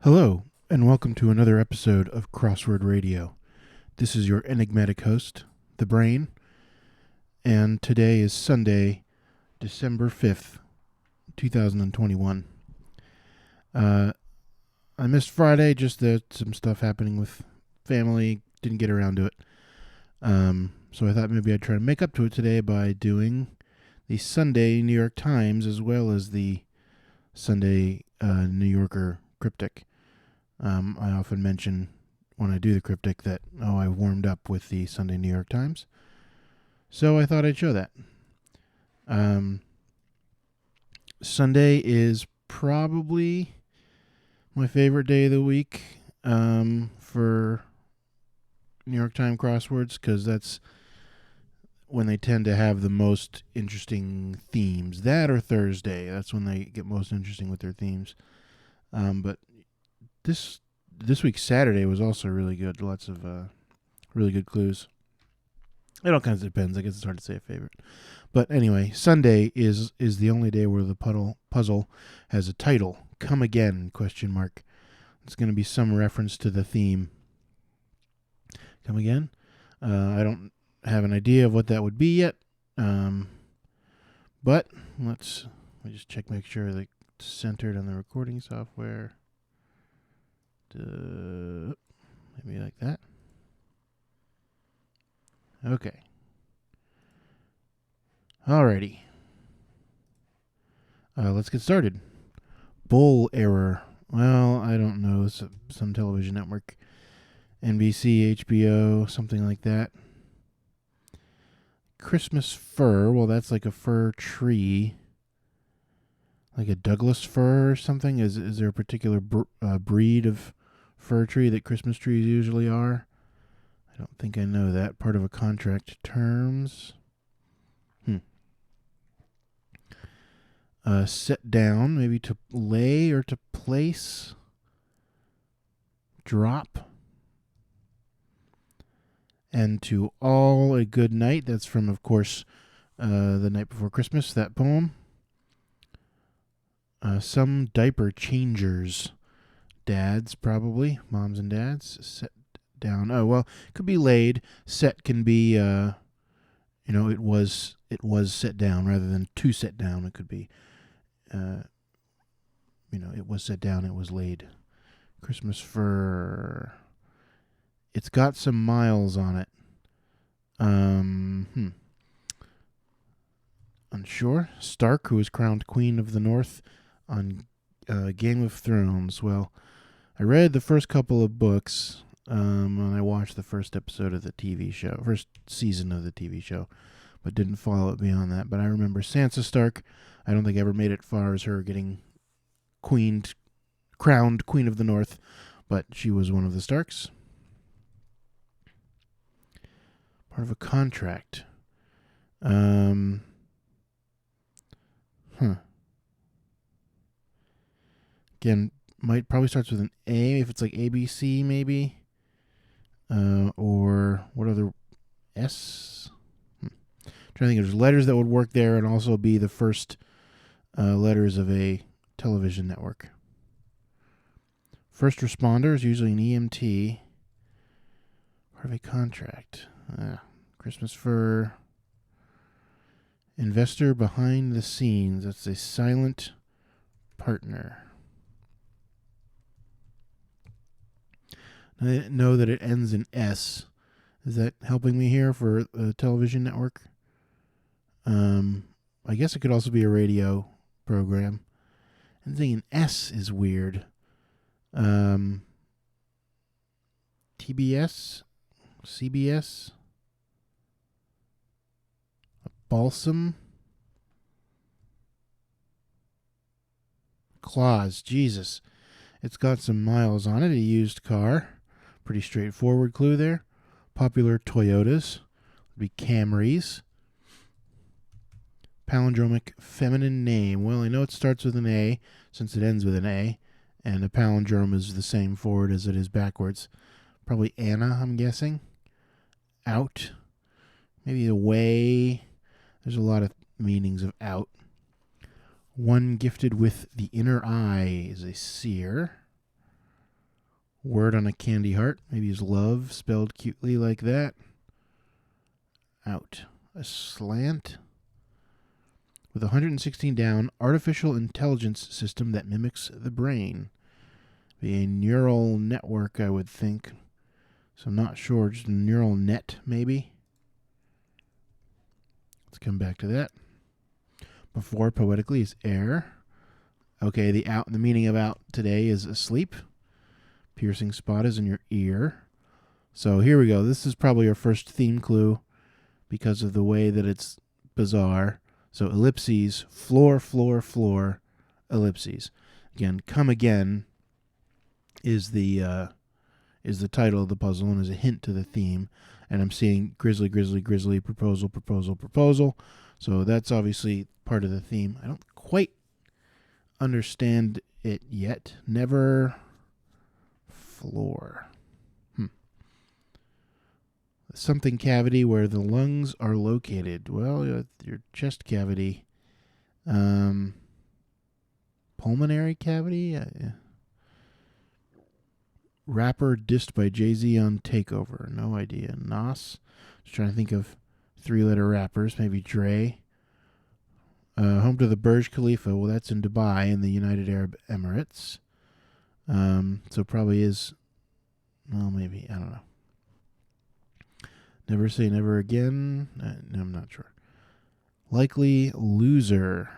Hello, and welcome to another episode of Crossword Radio. This is your enigmatic host, The Brain, and today is Sunday, December 5th, 2021. I missed Friday, just some stuff happening with family, didn't get around to it. So I thought maybe I'd try to make up to it today by doing the Sunday New York Times as well as the Sunday New Yorker cryptic. I often mention when I do the cryptic that, I warmed up with the Sunday New York Times. So I thought I'd show that. Sunday is probably my favorite day of the week for New York Times crosswords, because that's when they tend to have the most interesting themes. That or Thursday, that's when they get most interesting with their themes. But this week's Saturday was also really good. Lots of really good clues. It all kinds of depends. I guess it's hard to say a favorite. But anyway, Sunday is the only day where the puzzle has a title. Come again, ? It's going to be some reference to the theme. Come again? I don't have an idea of what that would be yet. But let me just make sure that it's centered on the recording software. Maybe like that. Okay. Alrighty. Let's get started. Bull error. Well, I don't know. Some television network. NBC, HBO, something like that. Christmas fir. Well, that's like a fir tree. Like a Douglas fir or something? Is there a particular breed of fir tree that Christmas trees usually are? I don't think I know that. Part of a contract terms. Set down, maybe to lay or to place. Drop. And to all a good night. That's from, of course, The Night Before Christmas, that poem. Some diaper changers. Dads, probably. Moms and dads. Set down. Oh, well, it could be laid. Set can be, it was set down rather than to set down. It could be, it was set down, it was laid. Christmas fir. It's got some miles on it. Unsure. Stark, who was crowned Queen of the North on Game of Thrones. Well, I read the first couple of books, and I watched the first episode of the TV show, first season of the TV show, but didn't follow it beyond that. But I remember Sansa Stark. I don't think I ever made it far as her getting crowned Queen of the North, but she was one of the Starks. Part of a contract. Again, probably starts with an A, if it's like ABC maybe. Or what other S? Trying to think, there's letters that would work there and also be the first letters of a television network. First responder is usually an EMT. Part of a contract. Christmas fir. Investor behind the scenes. That's a silent partner. I know that it ends in S. Is that helping me here for a television network? I guess it could also be a radio program. And thinking S is weird. TBS? CBS? A balsam? Claus, Jesus. It's got some miles on it. A used car. Pretty straightforward clue there. Popular Toyotas. Would be Camrys. Palindromic feminine name. Well, I know it starts with an A since it ends with an A. And a palindrome is the same forward as it is backwards. Probably Anna, I'm guessing. Out. Maybe away. There's a lot of meanings of out. One gifted with the inner eye is a seer. Word on a candy heart. Maybe is love spelled cutely like that. Out. A slant. With 116 down, artificial intelligence system that mimics the brain. Be a neural network, I would think. So I'm not sure. Just a neural net, maybe. Let's come back to that. Before, poetically, is air. Okay, the meaning of out today is asleep. Piercing spot is in your ear. So here we go. This is probably our first theme clue because of the way that it's bizarre. So ellipses, floor, floor, floor, ellipses. Again, come again is the title of the puzzle and is a hint to the theme. And I'm seeing grizzly, grizzly, grizzly, proposal, proposal, proposal. So that's obviously part of the theme. I don't quite understand it yet. Never floor. Something cavity where the lungs are located. Well, your chest cavity. Pulmonary cavity? Rapper dissed by Jay-Z on Takeover. No idea. Nas. Just trying to think of 3-letter rappers. Maybe Dre. Home to the Burj Khalifa. Well, that's in Dubai in the United Arab Emirates. So probably is... Well, maybe. I don't know. Never say never again. No, I'm not sure. Likely loser.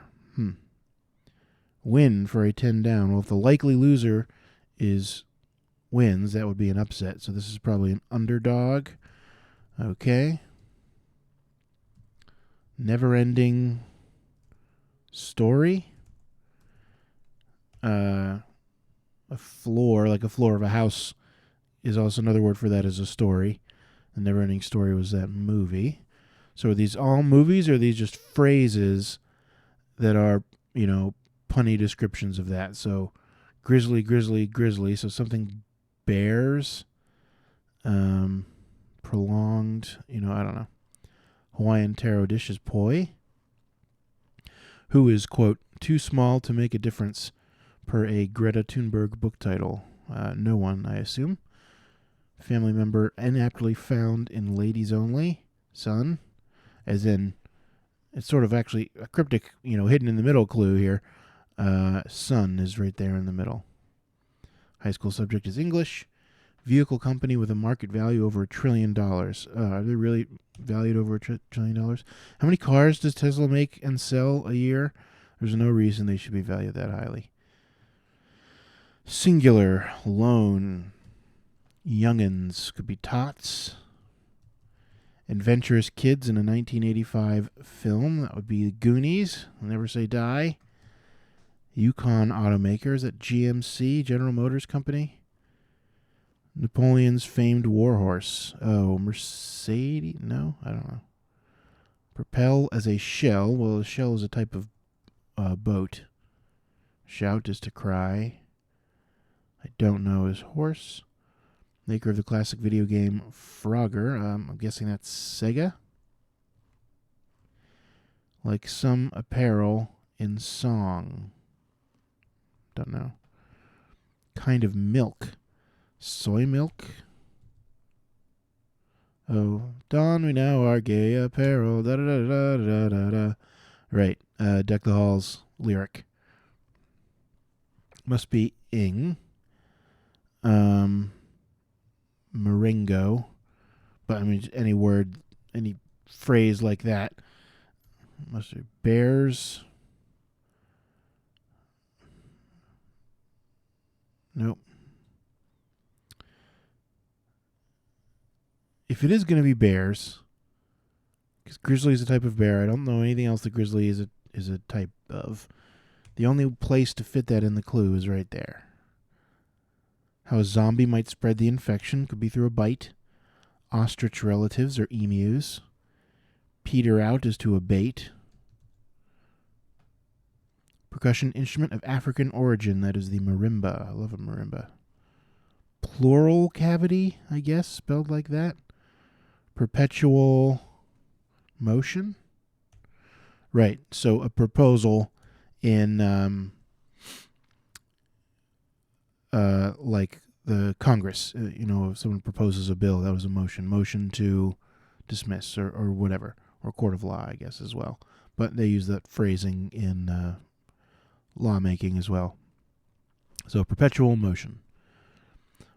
Win for a 10 down. Well, if the likely loser wins, that would be an upset. So this is probably an underdog. Okay. Never-ending story. A floor, like a floor of a house, is also another word for that, is a story. The Never-Ending Story was that movie. So are these all movies, or are these just phrases that are, punny descriptions of that? So grizzly, grizzly, grizzly. So something bears, prolonged, I don't know. Hawaiian taro dish is poi. Who is, quote, too small to make a difference, per a Greta Thunberg book title? No one, I assume. Family member inaptly found in ladies only. Son, as in, it's sort of actually a cryptic, hidden in the middle clue here. Son is right there in the middle. High school subject is English. Vehicle company with a market value over $1 trillion. Are they really valued over $1 trillion? How many cars does Tesla make and sell a year? There's no reason they should be valued that highly. Singular, lone. Youngins could be tots. Adventurous kids in a 1985 film. That would be the Goonies. Never Say Die. Yukon automakers at GMC, General Motors Company. Napoleon's famed warhorse. Oh, Mercedes? No, I don't know. Propel as a shell. Well, a shell is a type of boat. Shout is to cry. I don't know his horse. Maker of the classic video game Frogger. I'm guessing that's Sega. Like some apparel in song. Don't know. Kind of milk. Soy milk? Oh, don we now our gay apparel. Da da da da da da da. Right. Deck the Halls lyric. Must be ing. Marengo. But I mean, any word, any phrase like that. Must be bears. Nope. If it is going to be bears, because grizzly is a type of bear, I don't know anything else that grizzly is a type of. The only place to fit that in the clue is right there. How a zombie might spread the infection could be through a bite. Ostrich relatives are emus. Peter out is to abate. Percussion instrument of African origin, that is the marimba. I love a marimba. Plural cavity, I guess, spelled like that. Perpetual motion. Right, so a proposal in like the Congress. If someone proposes a bill, that was a motion. Motion to dismiss or whatever, or court of law, I guess, as well. But they use that phrasing in lawmaking as well. So perpetual motion.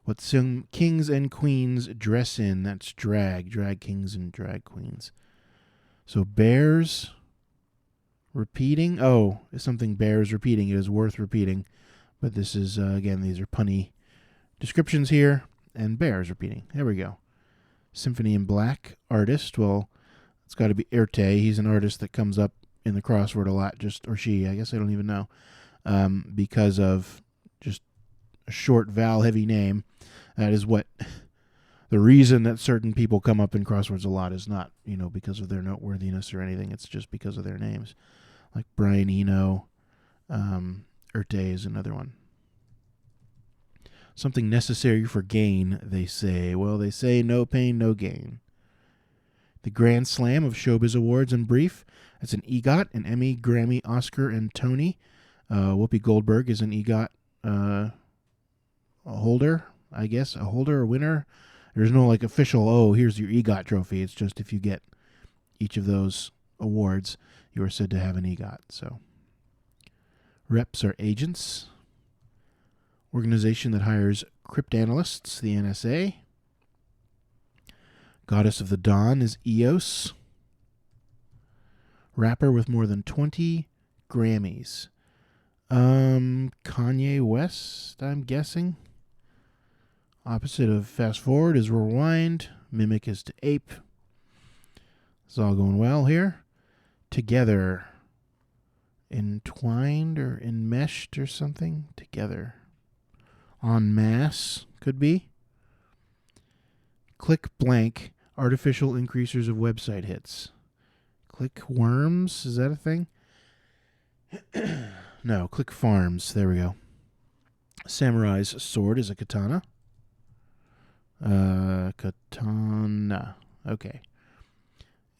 What some kings and queens dress in, that's drag. Drag kings and drag queens. So bears repeating. Oh, something bears repeating. It is worth repeating. But this is, again, these are punny descriptions here. And bears repeating. There we go. Symphony in Black artist. Well, it's got to be Erte. He's an artist that comes up in the crossword a lot. Or she, I guess I don't even know. Because of just a short vowel-heavy name. That is what the reason that certain people come up in crosswords a lot is not, because of their noteworthiness or anything. It's just because of their names. Like Brian Eno, Erte is another one. Something necessary for gain, they say. Well, they say no pain, no gain. The Grand Slam of Showbiz Awards in brief. That's an EGOT, an Emmy, Grammy, Oscar, and Tony. Whoopi Goldberg is an EGOT holder, I guess. A holder, a winner. There's no official, here's your EGOT trophy. It's just if you get each of those awards, you are said to have an EGOT. So, reps are agents. Organization that hires cryptanalysts, the NSA. Goddess of the Dawn is Eos. Rapper with more than 20 Grammys. Kanye West, I'm guessing. Opposite of fast forward is rewind. Mimic is to ape. It's all going well here. Together. Entwined or enmeshed or something. Together. En masse could be. Click blank. Artificial increasers of website hits. Click worms. Is that a thing? No. Click farms. There we go. Samurai's sword is a katana. Katana. Okay.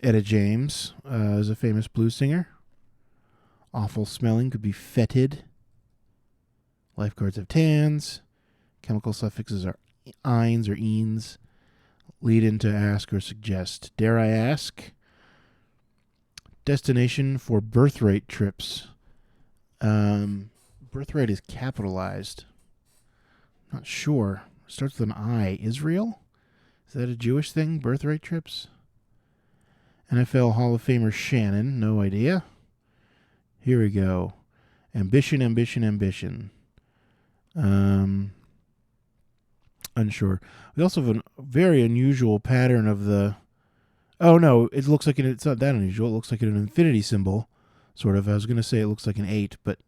Etta James is a famous blues singer. Awful smelling could be fetid. Lifeguards have tans. Chemical suffixes are ines or eens. Lead into ask or suggest. Dare I ask? Destination for birth-rate trips. Birth-rate is capitalized. Not sure. Starts with an I. Israel? Is that a Jewish thing? Birth-rate trips? NFL Hall of Famer Shannon. No idea. Here we go. Ambition, ambition, ambition. Unsure. We also have a very unusual pattern of the... Oh, no. It looks like it's not that unusual. It looks like an infinity symbol, sort of. I was going to say it looks like an 8, but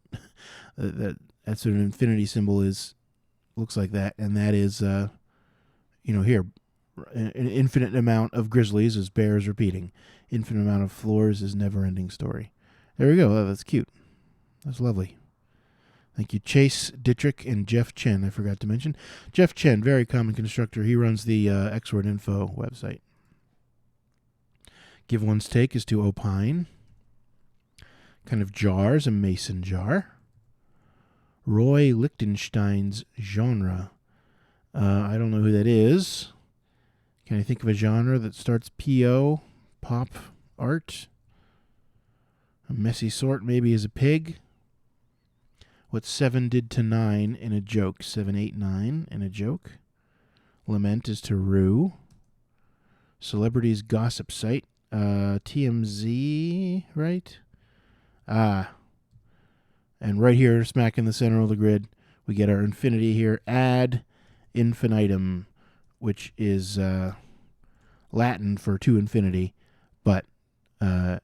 that's what an infinity symbol is. Looks like that. And that is, here, an infinite amount of grizzlies is bears repeating. Infinite amount of floors is never-ending story. There we go. Oh, that's cute. That's lovely. Thank you, Chase Dittrick and Jeff Chen. I forgot to mention. Jeff Chen, very common constructor. He runs the Xword Info website. Give one's take is to opine. Kind of jars, a mason jar. Roy Lichtenstein's genre. I don't know who that is. Can I think of a genre that starts P-O? Pop art? A messy sort maybe is a pig. What 7 did to 9 in a joke. 7, 8, 9 in a joke. Lament is to rue. Celebrities gossip site. TMZ, right? And right here, smack in the center of the grid, we get our infinity here. Ad infinitum, which is Latin for to infinity, but there's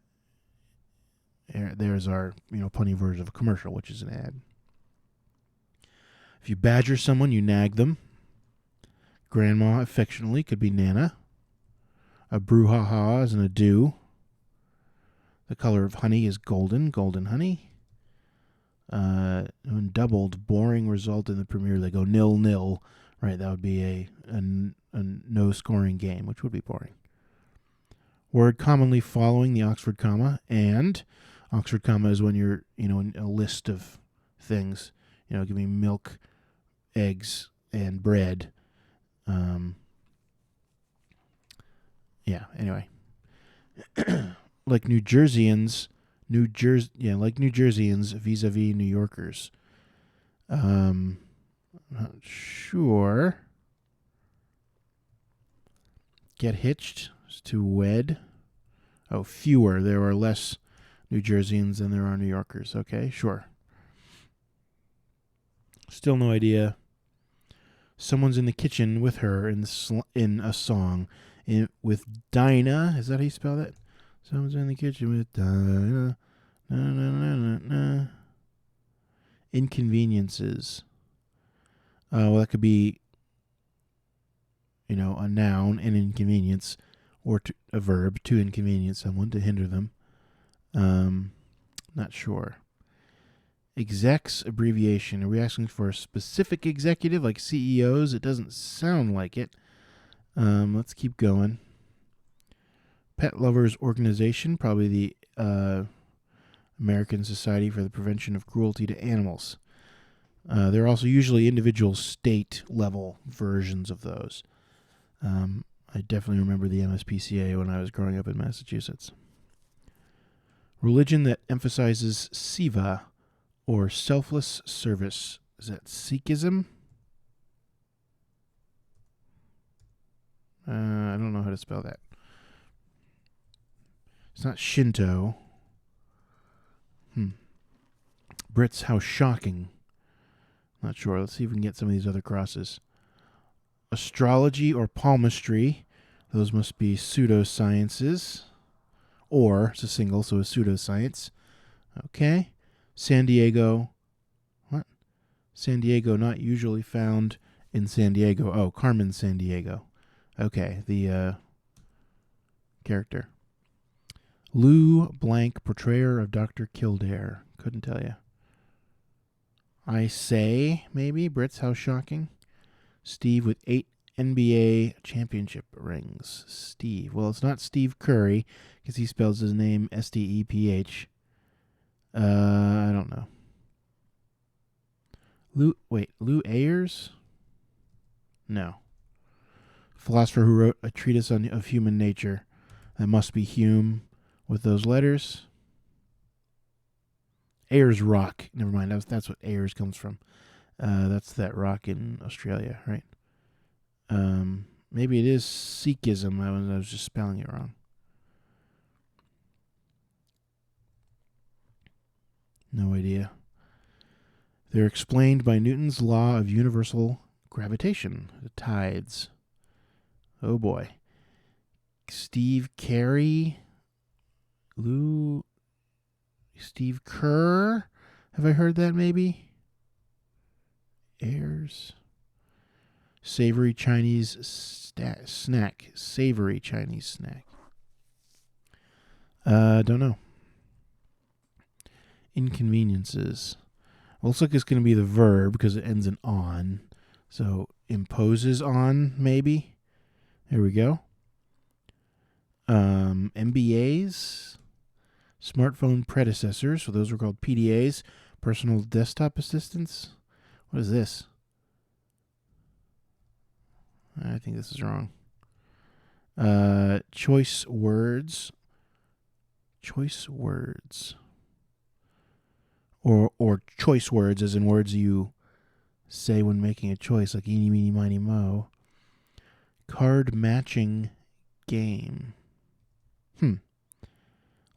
our punny version of a commercial, which is an ad. If you badger someone, you nag them. Grandma, affectionately, could be Nana. A brouhaha is an ado. The color of honey is golden, golden honey. When doubled, boring result in the premiere, they go 0-0. Right, that would be a no-scoring game, which would be boring. Word commonly following the Oxford comma, and Oxford comma is when you're, in a list of things. Give me milk, eggs, and bread. Yeah. Anyway, like New Jerseyans, like New Jerseyans vis-a-vis New Yorkers. Not sure. Get hitched is to wed. Oh, fewer. There are less New Jerseyans than there are New Yorkers. Okay, sure. Still no idea. Someone's in the kitchen with her in a song with Dinah. Is that how you spell that? Someone's in the kitchen with Dinah. Na, na, na, na, na. Inconveniences. Well, that could be, a noun, an inconvenience, or a verb, to inconvenience someone, to hinder them. Not sure. Execs abbreviation. Are we asking for a specific executive like CEOs? It doesn't sound like it. Let's keep going. Pet Lovers Organization, probably the American Society for the Prevention of Cruelty to Animals. There are also usually individual state-level versions of those. I definitely remember the MSPCA when I was growing up in Massachusetts. Religion that emphasizes Siva, or selfless service. Is that Sikhism? I don't know how to spell that. It's not Shinto. Brits, how shocking. Not sure. Let's see if we can get some of these other crosses. Astrology or palmistry. Those must be pseudosciences. Or, it's a single, so a pseudoscience. Okay. San Diego. What? San Diego, not usually found in San Diego. Oh, Carmen San Diego. Okay, the character. Lou Blank, portrayer of Dr. Kildare. Couldn't tell you. I say, maybe. Brits, how shocking. Steve with 8 NBA championship rings. Steve. Well, it's not Steve Curry, because he spells his name Steph. I don't know. Lou Ayres? No. Philosopher who wrote a treatise of human nature. That must be Hume with those letters. Ayers Rock. Never mind. That's what Ayers comes from. That's that rock in Australia, right? Maybe it is Sikhism. I was just spelling it wrong. No idea. They're explained by Newton's law of universal gravitation, the tides. Oh boy. Steve Carey. Steve Kerr. Have I heard that maybe? Ayers. Savory Chinese snack. Savory Chinese snack. Don't know. Inconveniences. Well, looks like it's going to be the verb because it ends in on. So, imposes on, maybe. There we go. MBAs. Smartphone predecessors. So, those were called PDAs. Personal desktop assistants. What is this? I think this is wrong. Choice words. Choice words. Or choice words, as in words you say when making a choice, like eeny, meeny, miny, mo. Card matching game.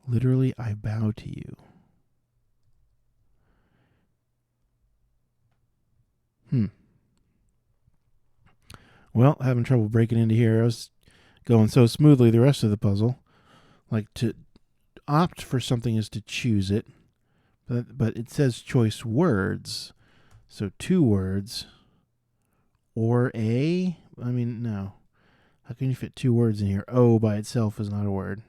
Literally, I bow to you. Well, having trouble breaking into here. I was going so smoothly the rest of the puzzle. Like, to opt for something is to choose it. But it says choice words. So 2 words. Or a? I mean, no. How can you fit 2 words in here? O by itself is not a word.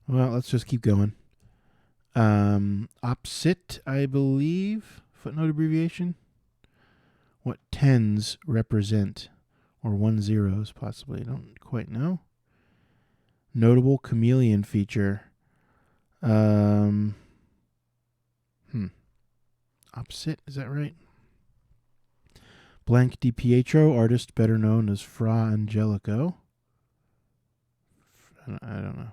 Well, let's just keep going. Opsit, I believe. Footnote abbreviation. What tens represent? Or 10s, possibly. I don't quite know. Notable chameleon feature. opposite. Is that right? Blank Di Pietro, artist better known as Fra Angelico. I don't know.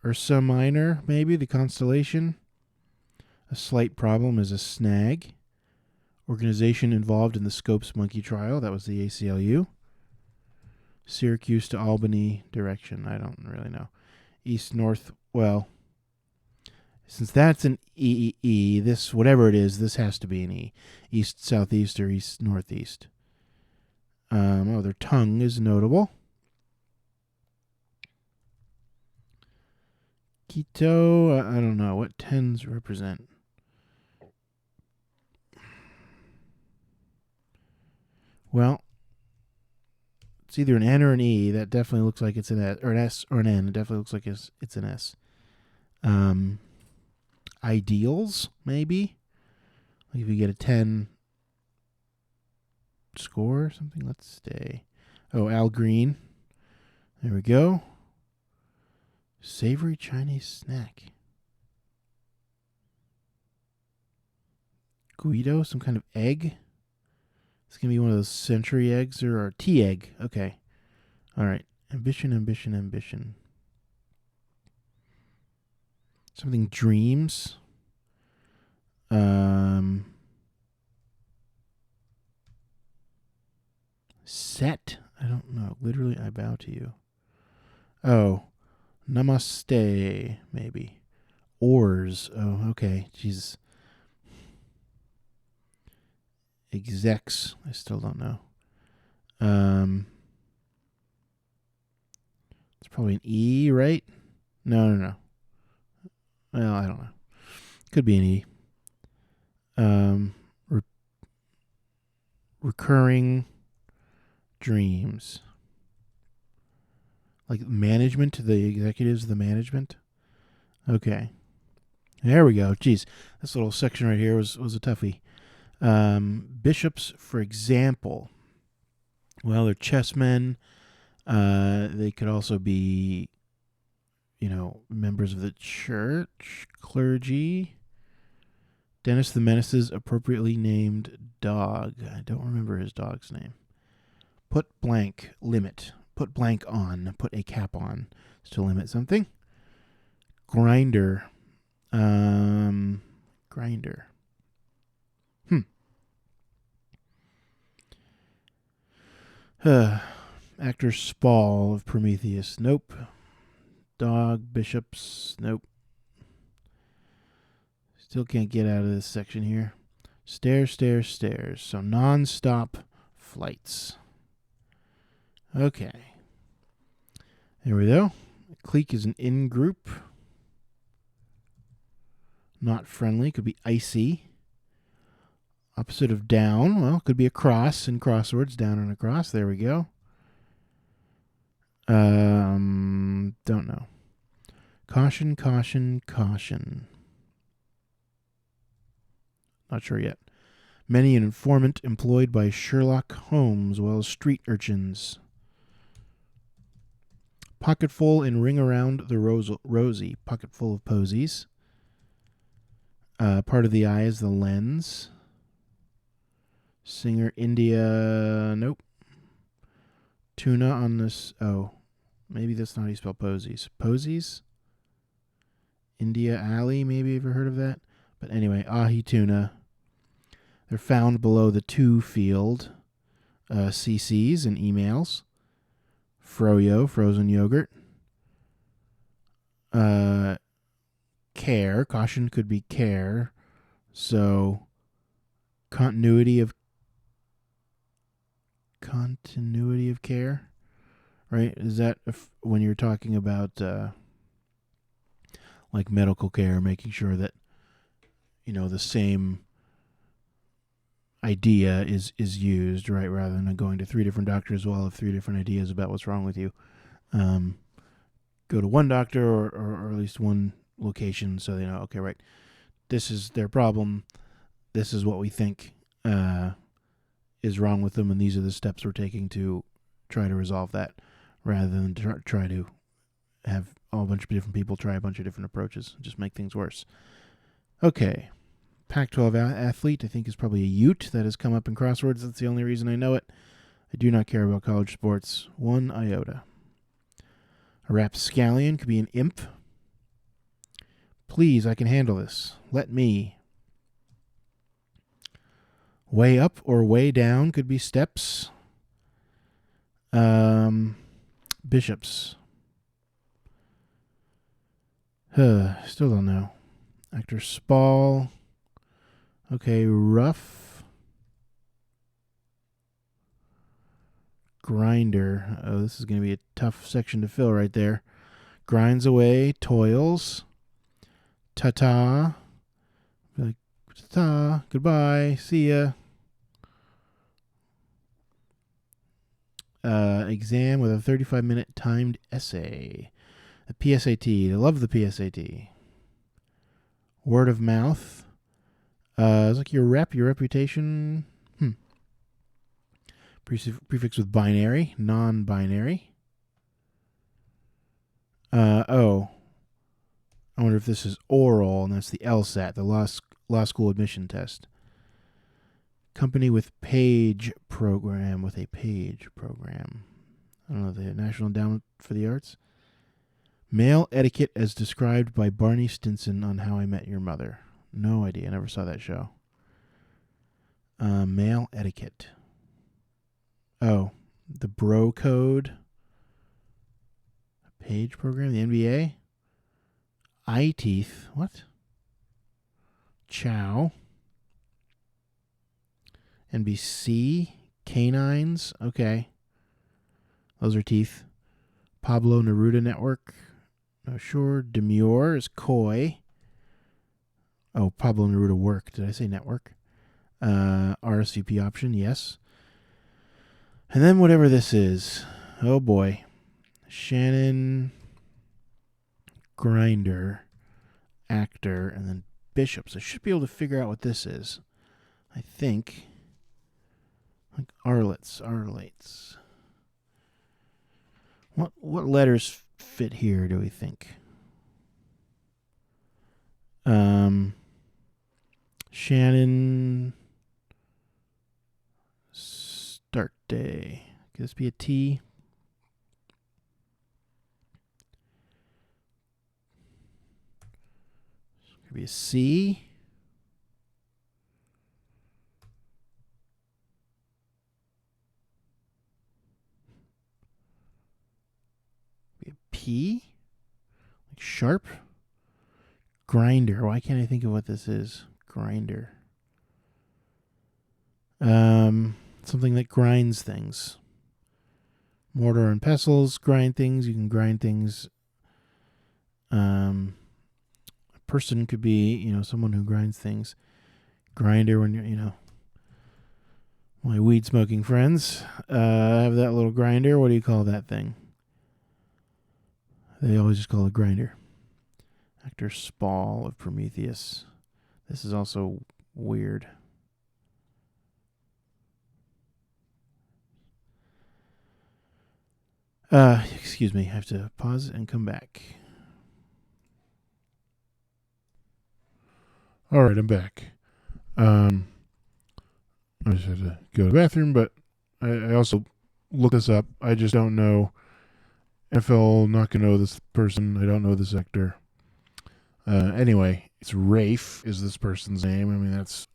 Ursa Minor, maybe, the constellation. A slight problem is a snag. Organization involved in the Scopes monkey trial. That was the ACLU. Syracuse to Albany direction. I don't really know. East, north, well, since that's an E, this, whatever it is, this has to be an E. East, southeast, or east, northeast. Their tongue is notable. Quito, I don't know. What 10s represent? Well, it's either an N or an E. That definitely looks like it's an S, or an S or an N. It definitely looks like it's an S. Ideals, maybe? Like if you get a 10 score or something, let's stay. Oh, Al Green. There we go. Savory Chinese snack. Guido, some kind of egg. It's going to be one of those century eggs or a tea egg. Okay. All right. Ambition, ambition, ambition. Something dreams. Set. I don't know. Literally, I bow to you. Oh. Namaste, maybe. Oars. Oh, okay. Jesus. Execs. I still don't know. It's probably an E, right? No. Well, I don't know. Could be an E. Recurring dreams. Like management, the executives of the management. Okay. There we go. Jeez. This little section right here was a toughie. Bishops, for example. Well, they're chessmen. They could also be, members of the church, clergy. Dennis the Menace's appropriately named dog. I don't remember his dog's name. Put blank, limit. Put blank on. Put a cap on to limit something. Grinder. Grinder. Actor Spall of Prometheus. Nope. Dog, bishops. Nope. Still can't get out of this section here. Stairs, stairs, stairs. So non-stop flights. Okay. There we go. Clique is an in-group. Not friendly. Could be icy. Opposite of down. Well, could be a cross in crosswords. Down and across. There we go. Don't know. Caution, caution, caution. Not sure yet. Many an informant employed by Sherlock Holmes, well as street urchins. Pocketful and ring around the rosy. Pocketful of posies. Part of the eye is the lens. Singer India. Nope. Tuna on this. Oh, maybe that's not how you spell posies. Posies? India Alley, maybe you've ever heard of that? But anyway, ahi tuna. They're found below the to field. CCs and emails. Froyo, frozen yogurt. Care. Caution could be care. So, continuity of care, right? Is that when you're talking about like medical care, making sure that the same idea is used, right? Rather than going to 3 different doctors who all have 3 different ideas about what's wrong with you. Go to one doctor or at least one location so they know, okay, right, this is their problem. This is what we think is wrong with them, and these are the steps we're taking to try to resolve that, rather than try to have a bunch of different people try a bunch of different approaches and just make things worse. Okay. Pac-12 athlete, I think, is probably a Ute that has come up in crosswords. That's the only reason I know it. I do not care about college sports one iota. A rapscallion could be an imp. Please, I can handle this. Let me. Way up or way down could be steps. Bishops. Still don't know. Actor Spall. Okay, rough. Grinder. Oh, this is going to be a tough section to fill right there. Grinds away, toils. Ta-ta. Like, ta-ta, goodbye, see ya. Exam with a 35-minute timed essay. The PSAT. They love the PSAT. Word of mouth. It's like your reputation. Prefix with binary, non-binary. I wonder if this is oral, and that's the LSAT, the law school admission test. Company with page program, I don't know, the National Endowment for the Arts. Male etiquette as described by Barney Stinson on How I Met Your Mother. No idea, I never saw that show. Male etiquette. Oh, the bro code. Page program, the NBA. Eye teeth. What? Chow. NBC. Canines. Okay. Those are teeth. Pablo Neruda Network. No, sure. Demure is coy. Oh, Pablo Neruda work. Did I say network? RSVP option, yes. And then whatever this is. Oh boy. Shannon, Grinder, actor, and then bishops. I should be able to figure out what this is. I think. Like Arlates. What letters fit here, do we think? Shannon, start day. Could this be a T? Could be a C. Be a P. Like sharp. Grinder. Why can't I think of what this is? Grinder. Something that grinds things. Mortar and pestles grind things. You can grind things. A person could be, someone who grinds things. Grinder when you're, my weed smoking friends have that little grinder. What do you call that thing? They always just call it grinder. Actor Spall of Prometheus. This is also weird. Excuse me. I have to pause and come back. All right, I'm back. I just had to go to the bathroom, but I also looked this up. I just don't know. NFL, not going to know this person. I don't know this actor. Anyway, it's Rafe is this person's name. I mean, that's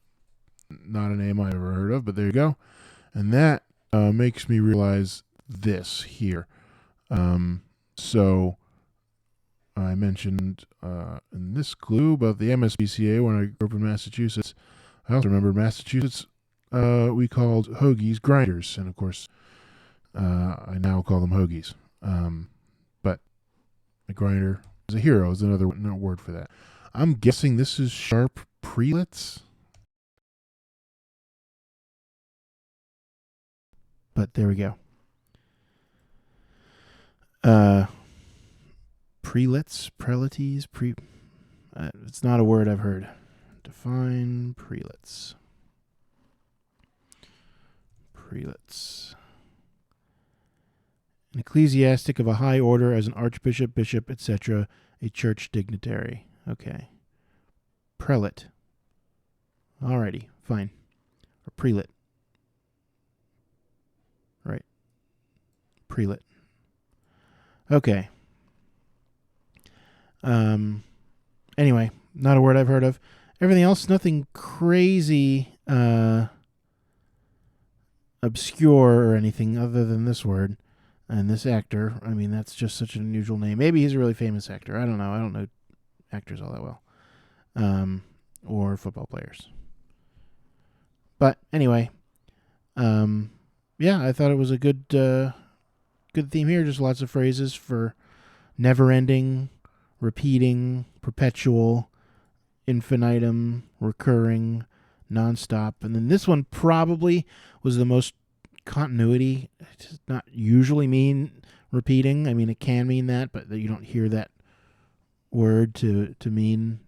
not a name I've ever heard of, but there you go. And that makes me realize this here. So I mentioned in this clue about the MSPCA when I grew up in Massachusetts. I also remember Massachusetts, we called hoagies grinders. And, of course, I now call them hoagies. But a grinder is a hero is another word for that. I'm guessing this is sharp prelates. But there we go. Prelates, prelates, it's not a word I've heard. Define prelates. Prelates. An ecclesiastic of a high order as an archbishop, bishop, etc., a church dignitary. Okay. Prelate. Alrighty, fine. Or prelit. Right. Prelit. Okay. Anyway, not a word I've heard of. Everything else, nothing crazy obscure or anything other than this word and this actor. I mean, that's just such an unusual name. Maybe he's a really famous actor. I don't know. I don't know actors all that well. Or football players. But anyway, yeah, I thought it was a good theme here. Just lots of phrases for never-ending, repeating, perpetual, infinitum, recurring, nonstop. And then this one probably was the most continuity. It does not usually mean repeating. I mean, it can mean that, but you don't hear that word to mean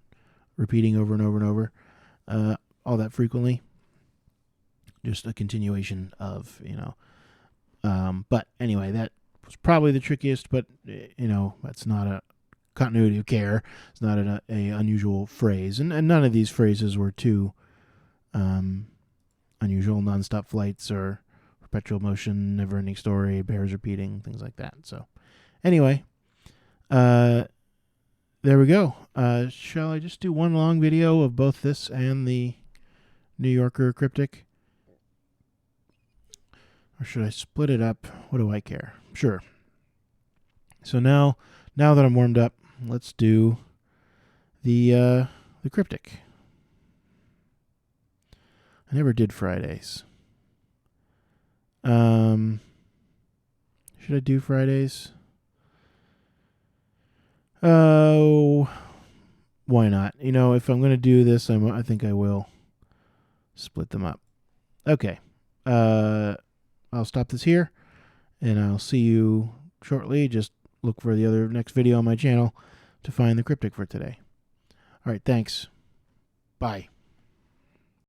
repeating over and over and over all that frequently. Just a continuation of, but anyway, that was probably the trickiest, but, that's not a continuity of care. It's not a unusual phrase. And none of these phrases were too unusual. Nonstop flights or perpetual motion, never-ending story, bears repeating, things like that. So anyway, there we go. Shall I just do one long video of both this and the New Yorker cryptic? Or should I split it up? What do I care? Sure. So now that I'm warmed up, let's do the cryptic. I never did Fridays. Should I do Fridays? Oh, why not? If I'm going to do this, I think I will split them up. Okay. I'll stop this here, and I'll see you shortly. Just look for the other next video on my channel to find the cryptic for today. All right, thanks. Bye.